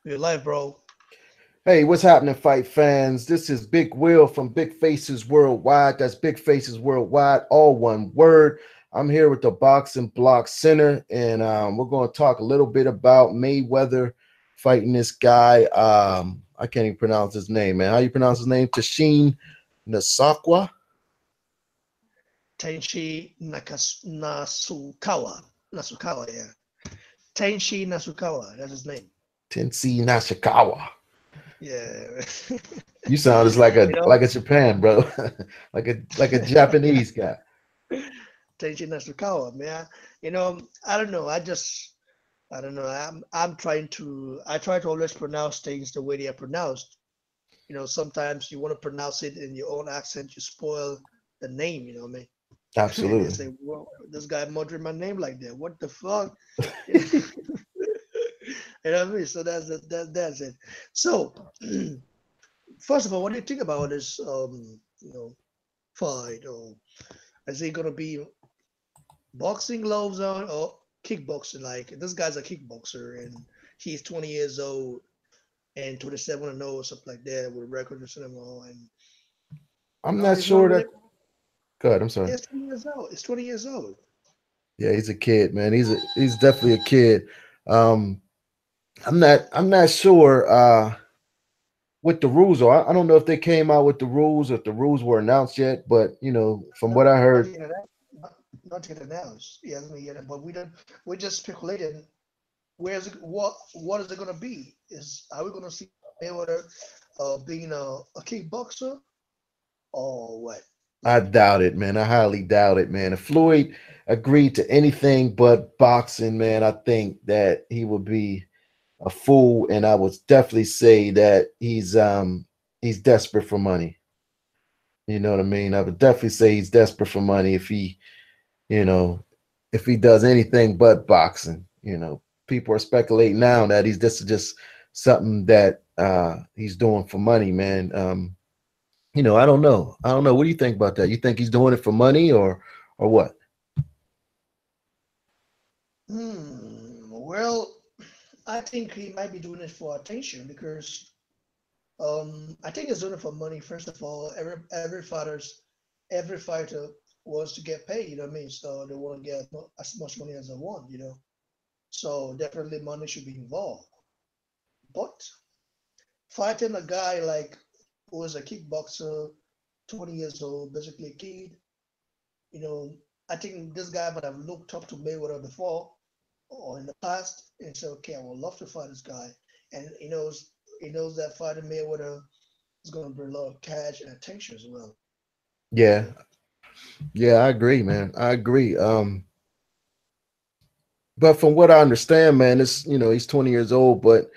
You're live, bro. Hey, what's happening, fight fans? This is Big Will from Big Faces Worldwide. That's Big Faces Worldwide, all one word. I'm here with the Boxing Block Center, and we're going to talk a little bit about Mayweather fighting this guy. I can't even pronounce his name, man. How you pronounce his name? Tashin Nasakwa? Nasukawa. Nasukawa, yeah. Tenshi Nasukawa. That's his name. Tenshin Nashikawa. Yeah. You sound just like you a know, like a Japan, bro. like a Japanese guy. Tenshi Nasukawa, man. I don't know. I don't know. I'm trying to. I try to always pronounce things the way they are pronounced. Sometimes you want to pronounce it in your own accent, you spoil the name. You know what I mean? And they Absolutely. say, "Well, this guy murdering my name like that. What the fuck?" You know, you know what I mean? So that's it. So, first of all, what do you think about this fight? Or is it gonna be boxing gloves on or kickboxing? Like this guy's a kickboxer and he's 20 years old and 27 and 0 or something like that with a record of cinema and I'm not he's not sure really. that. Good. I'm sorry. Yeah, it's 20 years old. It's 20 years old. Yeah, he's a kid, man. He's definitely a kid. Um, I'm not sure what the rules are. I don't know if they came out with the rules or if the rules were announced yet, but from what I Not heard, yet, not yet announced. He hasn't yet, but we don't. We're just speculating. Where's it, what is it gonna be? Are we gonna see Mayweather being a kickboxer or what? I Like, doubt it, man. I highly doubt it, man. If Floyd agreed to anything but boxing, man, I think that he would be a fool, and I would definitely say that he's desperate for money. You know what I mean? I would definitely say he's desperate for money you know, if he does anything but boxing. People are speculating now that this is just something that he's doing for money, man. I don't know. I don't know. What do you think about that? You think he's doing it for money or what? well, I think he might be doing it for attention because I think he's doing it for money. First of all, every fighter wants to get paid. You know what I mean? So they want to get as much money as they want. So definitely money should be involved. But fighting a guy like who is a kickboxer, 20 years old, basically a kid, you know, I think this guy might have looked up to Mayweather before or in the past and said, okay, I would love to fight this guy. And he knows that fighting Mayweather is going to bring a lot of cash and attention as well. Yeah, So, yeah, I agree, man. I agree. But from what I understand, man, he's 20 years old, but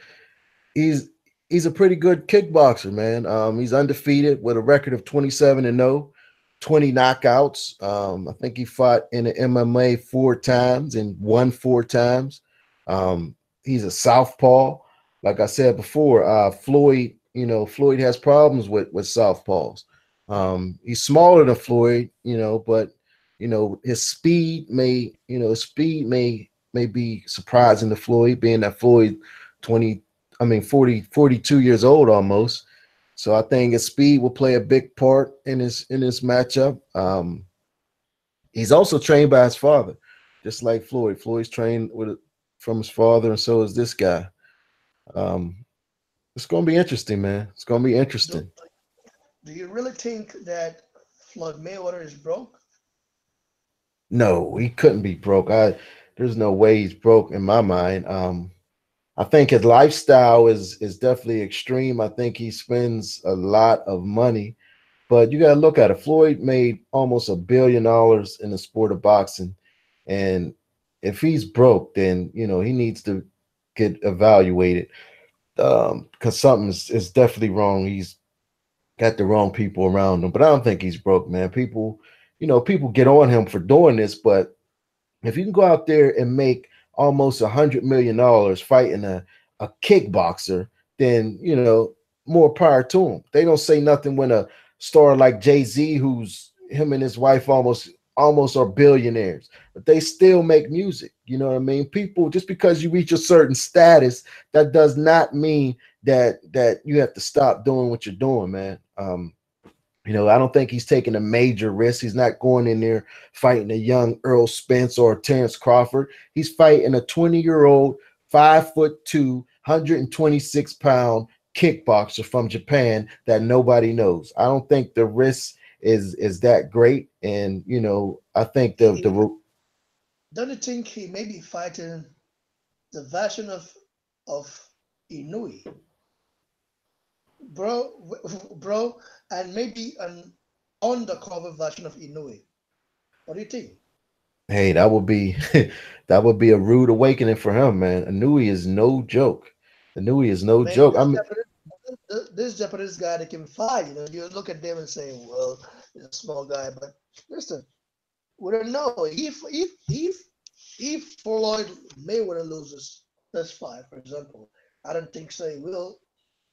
he's he's a pretty good kickboxer, man. He's undefeated with a record of 27-0, 20 knockouts. I think he fought in the MMA 4 times and won 4 times. He's a southpaw. Like I said before, Floyd has problems with southpaws. He's smaller than Floyd, but his speed may be surprising to Floyd, being that Floyd 20 I mean 42 years old almost. So I think his speed will play a big part in this matchup. He's also trained by his father, just like Floyd. Floyd's trained from his father, and so is this guy. Um, it's gonna be interesting, man. It's gonna be do, interesting. do you really think that Floyd Mayweather is broke? No, he couldn't be broke. There's no way he's broke in my mind. I think his lifestyle is definitely extreme. I think he spends a lot of money, but you got to look at it. Floyd made almost $1 billion in the sport of boxing, and if he's broke, then he needs to get evaluated because something is definitely wrong. He's got the wrong people around him, but I don't think he's broke, man. People get on him for doing this, but if you can go out there and make almost $100 million fighting a kickboxer, then more power to him. They don't say nothing when a star like Jay-Z, who's him and his wife almost are billionaires, but they still make music. You know what I mean? People, just because you reach a certain status, that does not mean that you have to stop doing what you're doing, man. I don't think he's taking a major risk. He's not going in there fighting a young Earl Spence or Terrence Crawford. He's fighting a 20-year-old, 5'2", 126-pound kickboxer from Japan that nobody knows. I don't think the risk is that great. And I think He, the don't you think he may be fighting the version of Inui, bro, bro, and maybe an undercover version of Inui? What do you think? hey, that would be that would be a rude awakening for him, man. Anui is no joke. Anui is no Man, joke. I mean, this Japanese guy that can fight, you look at them and say, well, he's a small guy, but listen, we don't know if Floyd Mayweather loses this fight, for example. I don't think so he will.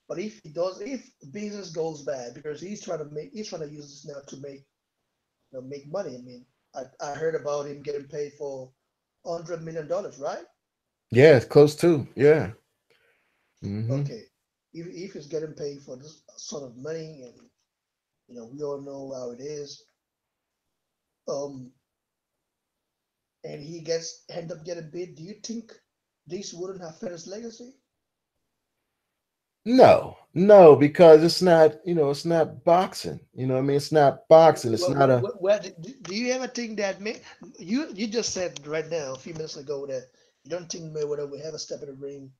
But if he does, if business goes bad, because he's trying to use this now to make money. I mean, I heard about him getting paid for $100 million, right? yeah, it's close to. Yeah. Hmm. Okay, if he's getting paid for this sort of money, and we all know how it is, um, and he gets end up getting paid, do you think this wouldn't affect his legacy? No, no, because it's not boxing. You know what I mean? It's not boxing. It's not a Do you ever think that you just said right now a few minutes ago that you don't think Mayweather will have a step in the ring,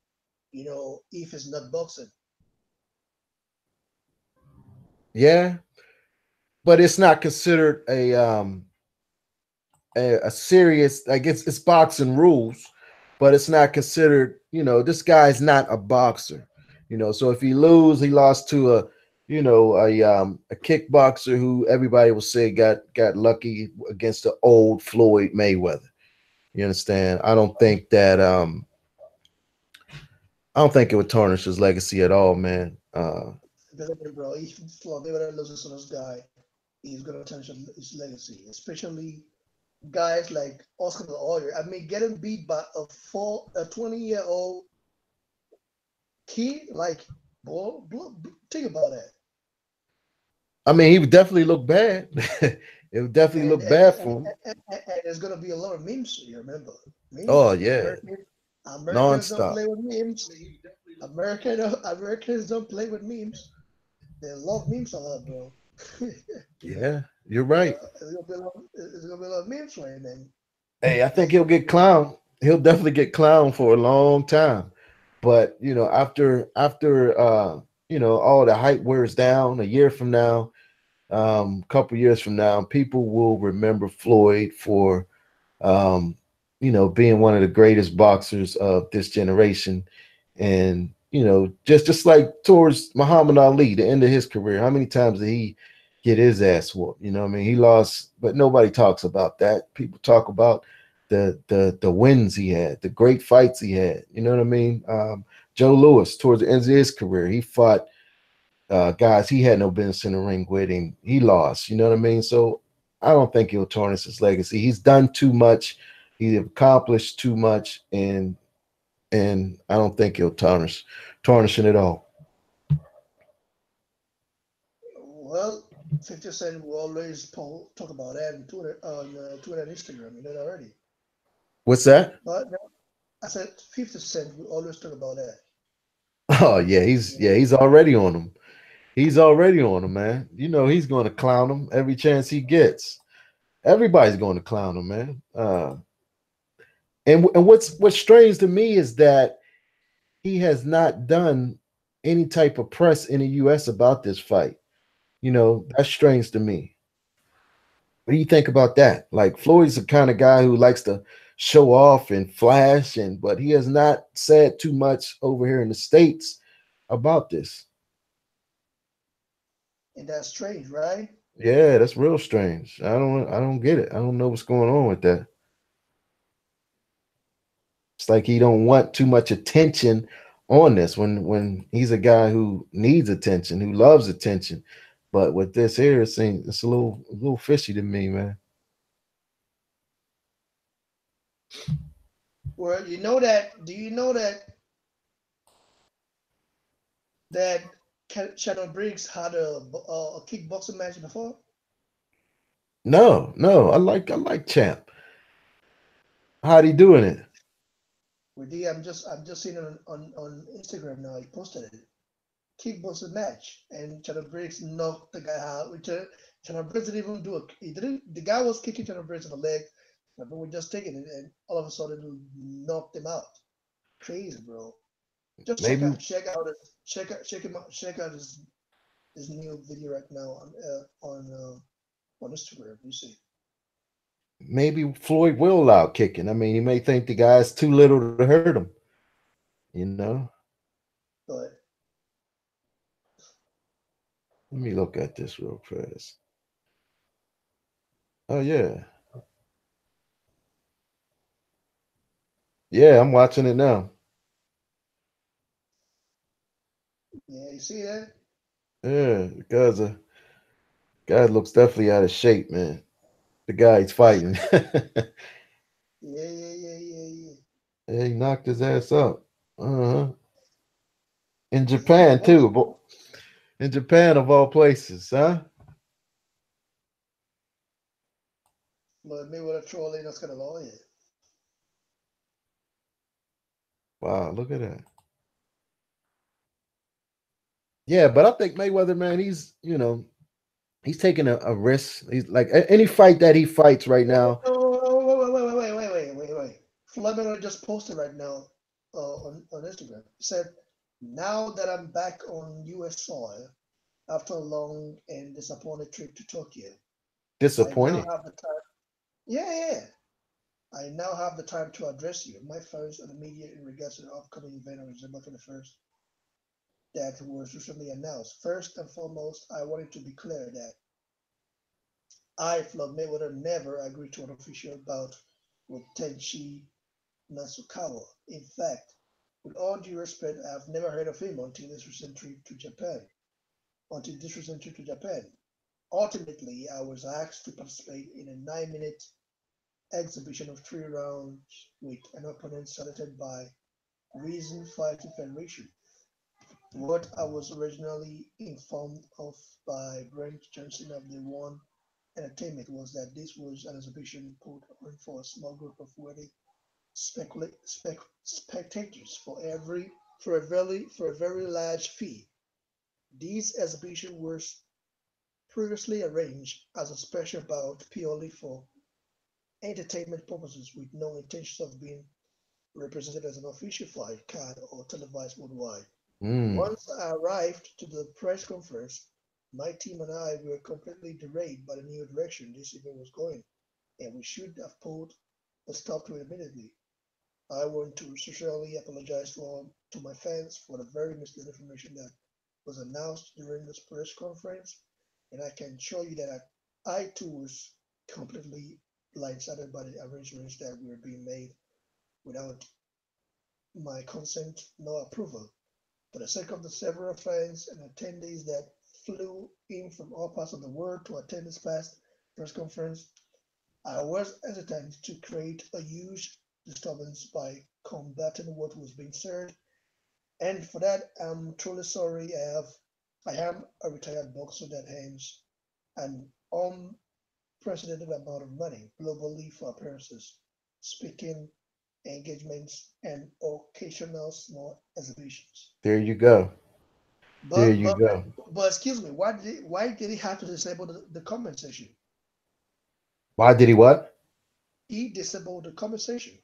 if it's not boxing? yeah, but it's not considered a serious. I guess it's boxing rules, but it's not considered. This guy's not a boxer. So if he lose, he lost to a kickboxer who everybody will say got lucky against the old Floyd Mayweather. You understand? I don't think it would tarnish his legacy at all, man. Believe me, bro, if Floyd Mayweather loses to this guy, he's gonna tarnish his legacy, especially guys like Oscar the Warrior. I mean, getting beat by a 20-year-old kid, like, boy, think about that. I mean, he would definitely look bad. It would definitely and look and, bad and, for him. and there's gonna be a lot of memes. You remember Oh memes? yeah, Americans don't nonstop. play with memes. Americans don't play with memes. They love memes a lot, bro. Yeah, you're right. It's gonna be a lot of memes for him, man. Hey, I think Like, he'll get clowned. He'll definitely get clowned for a long time. But after all the hype wears down, a year from now, couple years from now, people will remember Floyd for um, being one of the greatest boxers of this generation. And just like towards Muhammad Ali, the end of his career, how many times did he get his ass whooped? You know what I mean? He lost, but nobody talks about that. People talk about the wins he had, the great fights he had. You know what I mean? Joe Louis, towards the end of his career, he fought guys he had no business in the ring with, and he lost. You know what I mean? So I don't think he'll tarnish his legacy. He's done too much. He's accomplished too much, and I don't think he'll tarnish it at all. well, 50 Cent will always talk about that on Twitter and Instagram. You know that already. What's that? But no, I said 50 Cent will always talk about that. Oh yeah, You know, he's already on him. He's already on him, man. He's going to clown him every chance he gets. Everybody's going to clown him, man. And what's strange to me is that he has not done any type of press in the U.S. about this fight. That's strange to me. What do you think about that? Like Floyd's the kind of guy who likes to show off and flash, but he has not said too much over here in the States about this. and that's strange, right? Yeah, that's real strange. I don't get it. I don't know what's going on with that. It's like he don't want too much attention on this when he's a guy who needs attention, who loves attention. But with this here, it's a little fishy to me, man. Well, you know that. Do you know that Shannon Briggs had a kickboxing match before? No, no, I like Champ. How'd he doing it? With the I'm just seeing it on Instagram now. He posted it. Kickboxing match, and Shannon Briggs knocked the guy out. Shannon Briggs didn't even do a. He didn't. The guy was kicking Shannon Briggs in the leg, but we just taking it, and all of a sudden knocked him out. Crazy, bro. Just Maybe check out his new video right now on Instagram. You see, maybe Floyd will allow kicking. I mean, he may think the guy's too little to hurt him. You know. but Let me look at this real fast. Oh yeah, yeah. I'm watching it now. yeah, you see that? Yeah, the guy looks definitely out of shape, man. The guy he's fighting. Yeah, yeah, yeah, yeah, yeah. Yeah, he knocked his ass up. Uh-huh. In Yeah, Japan both. too. In Japan of all places, huh? But maybe with a trolling, that's kind of law. Yeah, Wow, look at that. Yeah, but I think Mayweather, man, he's taking a risk. He's like any fight that he fights right now. wait. Floyd Mayweather just posted right now on Instagram. He said, "Now that I'm back on U.S. soil after a long and disappointing trip to Tokyo, I now Disappointed. have the time. Yeah, yeah. I now have the time to address you, my fans and the media in regards to the upcoming event on December 21st that was recently announced. First and foremost, I wanted to be clear that I, Floyd Mayweather, never agreed to an official bout with Tenshin Nasukawa. In fact, with all due respect, I have never heard of him until this recent trip to Japan. Until this recent trip to Japan. Ultimately, I was asked to participate in a 9-minute exhibition of 3 rounds with an opponent selected by Reason Fighting Federation. What I was originally informed of by Brent Johnson of the One Entertainment was that this was an exhibition put on for a small group of wedding spectators for a very large fee. These exhibitions were previously arranged as a special bout purely for entertainment purposes with no intention of being represented as an official fight card or televised worldwide. Mm, Once I arrived to the press conference, my team and I were completely derailed by the new direction this event was going, and we should have pulled a stop to it immediately. I want to sincerely apologize to my fans for the very misleading information that was announced during this press conference, and I can assure you that I too was completely blindsided by the arrangements that were being made without my consent nor approval. For the sake of the several fans and attendees that flew in from all parts of the world to attend this past press conference, I was hesitant to create a huge disturbance by combating what was being said, and for that I'm truly sorry. I am a retired boxer that earns an unprecedented amount of money globally for appearances, speaking engagements, and occasional small exhibitions. there you go. There But you but go. but excuse me, why did he have to disable the comment section? Why did he what? He disabled the comment section.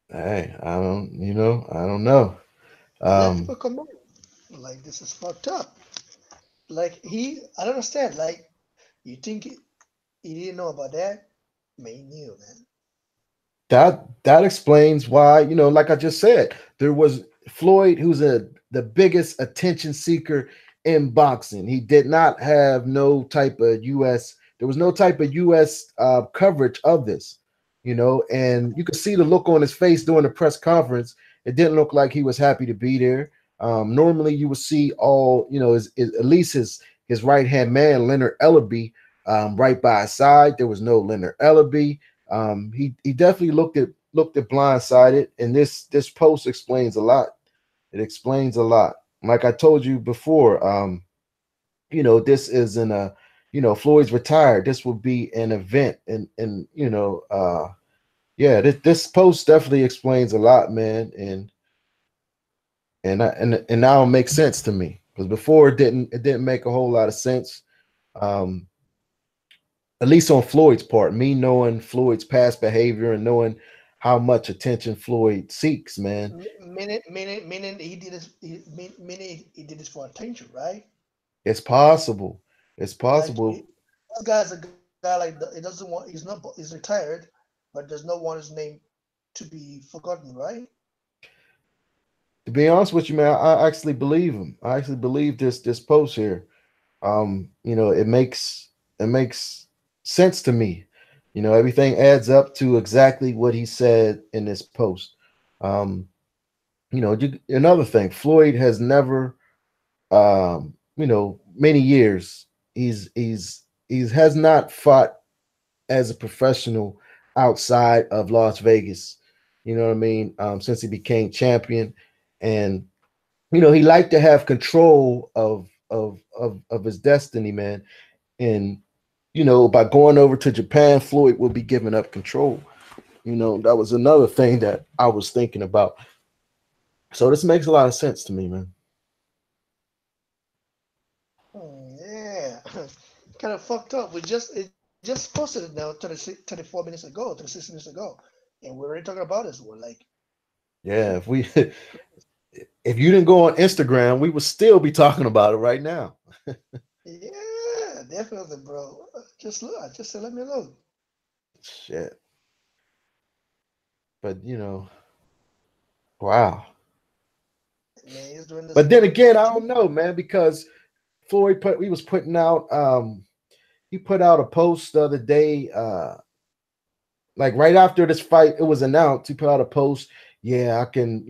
Hey, I don't know. A lot of Um, people comment like this is fucked up. Like I don't understand. Like you think he didn't know about that? Man, he knew, man. that explains why, like I just said, there was Floyd, who's the biggest attention seeker in boxing. He did not have no type of US. There was no type of US coverage of this, and you could see the look on his face during the press conference. It didn't look like he was happy to be there. Normally, you would see all, at least his right hand man, Leonard Ellerby, right by his side. There was no Leonard Ellerby. He definitely looked at looked at blindsided, and this post explains a lot. It explains a lot. Like I told you before, this isn't a, Floyd's retired. This will be an event, and yeah, this post definitely explains a lot, man, and now it makes sense to me because before it didn't make a whole lot of sense. Um, at least on Floyd's part, me knowing Floyd's past behavior and knowing how much attention Floyd seeks, man, Meaning he did this. Meaning he did this for attention, right? it's possible. It's Like possible. this guy's a guy like he doesn't want. He's retired, but does not want his name to be forgotten, right? To be honest with you, man, I actually believe him. I actually believe this post here. It makes sense to me. Everything adds up to exactly what he said in this post. Um, Another thing, Floyd has never, many years, he has not fought as a professional outside of Las Vegas. You know what I mean? Since he became champion, and he liked to have control of his destiny, man. And by going over to Japan, Floyd will be giving up control. That was another thing that I was thinking about. So this makes a lot of sense to me, man. Yeah, kind of fucked up. It just posted it now 34 minutes ago, 36 minutes ago, and we're already talking about this one. Like, Yeah, if you didn't go on Instagram, we would still be talking about it right now. yeah, definitely, bro. Just look. I just said, let me look. Shit. But wow. Man, he's doing this But then for again, I don't attention. know, man, because he was putting out he put out a post the other day, like right after this fight, it was announced. He put out a post. Yeah, I can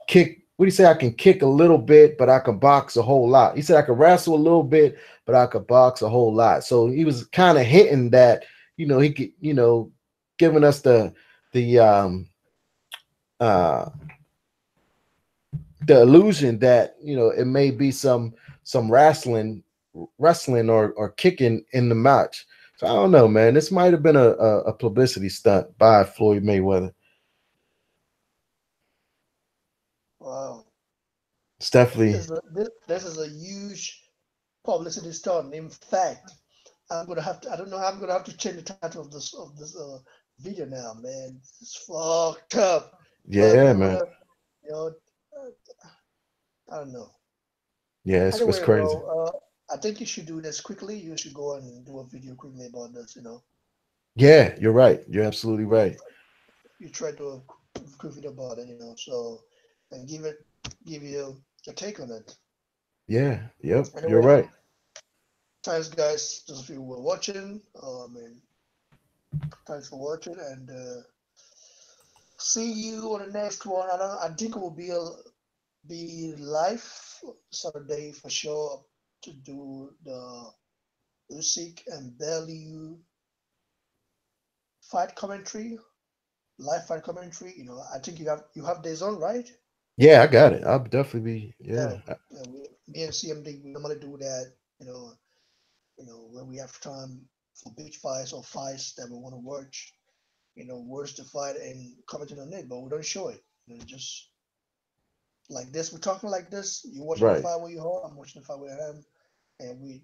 kick. What do you say? I can kick a little bit, but I can box a whole lot. He said I can wrestle a little bit, but I could box a whole lot. So he was kind of hinting that he could, giving us the uh the illusion that it may be some wrestling or kicking in the match. So I don't know, man. This might have been a publicity stunt by Floyd Mayweather. Wow, It's definitely, this is a huge publicity stunt. In fact, I'm gonna have to. I don't know how I'm gonna have to change the title of this video now, man. It's fucked up. Floyd yeah, man. Mayweather, you know, uh, I don't know. Yeah, it's Anyway, crazy. bro, I think you should do this quickly. You should go and do a video quickly about this. Yeah, you're right. You're absolutely You right. you try to quick video about it. So and give you a take on it. Yeah, yep, you're Anyway, right. thanks, guys. Those of you who were watching. And thanks for watching, and see you on the next one. I think it will be live Saturday for sure to do the Usyk and Bellew fight commentary, live fight commentary. I think you have days on, right? Yeah, I got it. I'll definitely be. Yeah, Yeah, me and CMD we normally do that. When we have time for big fights or fights that we want to watch. Words to fight and commenting on it, but we don't show it. Just like this, we're talking like this. You're watching the right. fight where you are. I'm watching the fight where I am, and we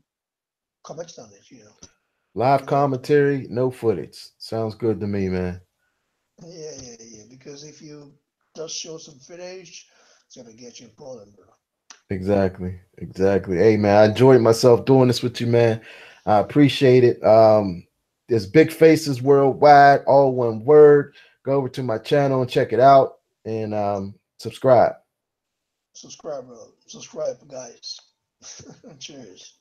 comment on it. Live You know. commentary, no footage. Sounds good to me, man. Yeah, yeah, yeah. Because if you just show some footage, it's gonna get you in Poland, bro. Exactly. Exactly. Hey man, I enjoyed myself doing this with you, man. I appreciate it. There's Big Faces Worldwide, all one word. Go over to my channel and check it out and subscribe. Subscribe, bro. Subscribe, guys. Cheers.